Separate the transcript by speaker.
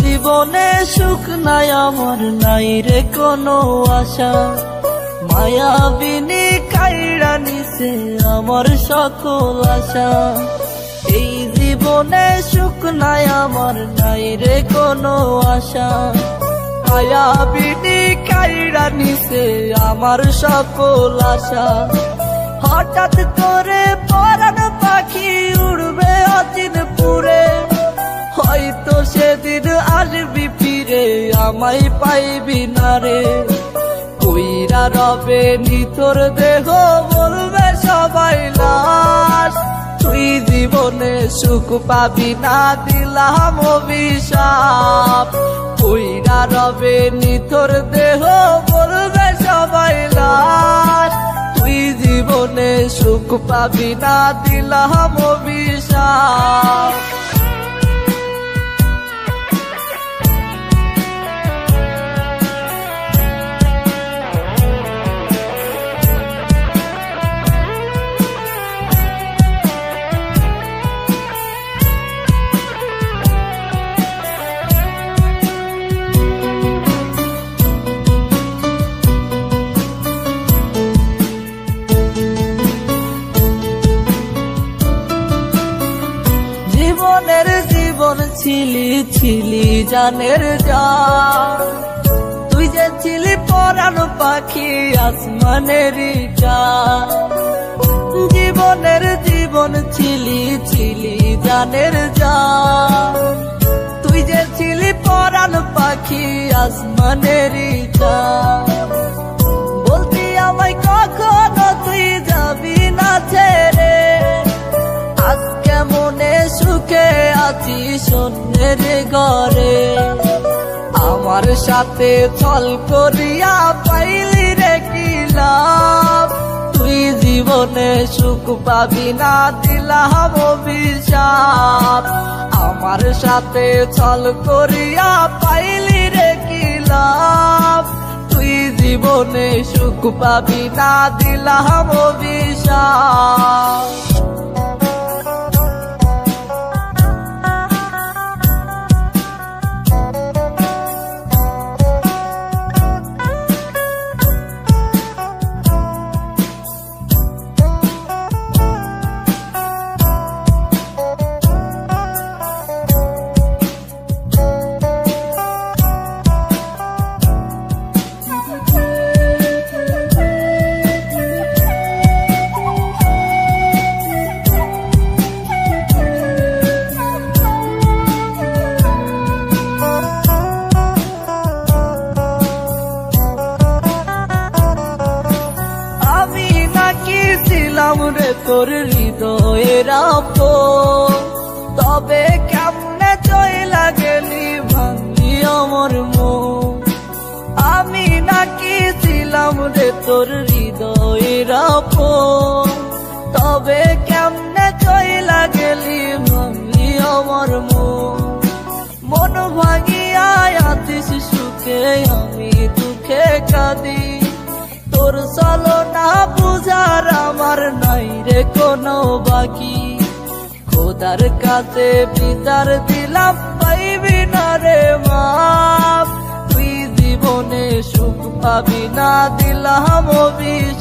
Speaker 1: জীবনে সুখ নাই আমার, নাই রে কোনো আশা। মায়াবিনী কাইড়া নিছে আমার সকল আশা। এই জীবনে সুখ নাই আমার, নাই রে কোনো আশা। মায়াবিনী কাইড়া নিছে আমার সকল আশা। হঠাৎ করে পরাণ পাখি উড়বে অচিনপুরে, হয়তো সেদিন আসবি ফিরে আমায় পাইবি না রে। কইরা রবে নিতর দেহ বলবে সবাই লাশ, তুই জীবনে সুখ পাবি না দিলাম অভিশাপ। কইরা রবে নিতর দেহ বলবে সবাই লাশ, তুই জীবনে সুখ পাবি না দিলাম অভিশাপ। জীবনের জীবন ছিলি ছিলি জানের জান, তুই যে ছিলি পরাণ পাখি আসমানের চাঁদ। জীবনের জীবন ছিলি ছিলি জানের জান, তুই যে ছিলি পরাণ পাখি আসমানের চাঁদ। বলতি আমায় কখনো তুই যাবি না ছেড়ে, আজকে মনে সুখে আছি শূন্যের ঘরে। আমার সাথে চল করিয়া পাইলি রে কি লাভ, তুই জীবনে সুখ পাবি না দিলাম অভিশাপ। আমার সাথে চল করিয়া পাইলি রে কি লাভ, তুই জীবনে সুখ পাবি না দিলাম অভিশাপ। ছিলাম রে তোর হৃদয়ের আপন, তবে কেমনে চইলা গেলি ভাঙলি আমার মন। আমি নাকি ছিলাম রে তোর হৃদয়ের আপন, তবে কেমনে চইলা গেলি ভাঙলি আমার মন। মন ভাঙিয়া আছিস সুখে আমি দুঃখে কাঁদি, তোর চলো না বুঝার আমার নাই রে কোনো বাকি। খোদার কাছে বিচার দিলাম পাইবি না রে মাপ, তুই জীবনে সুখ পাবি না দিলাম অভিশাপ।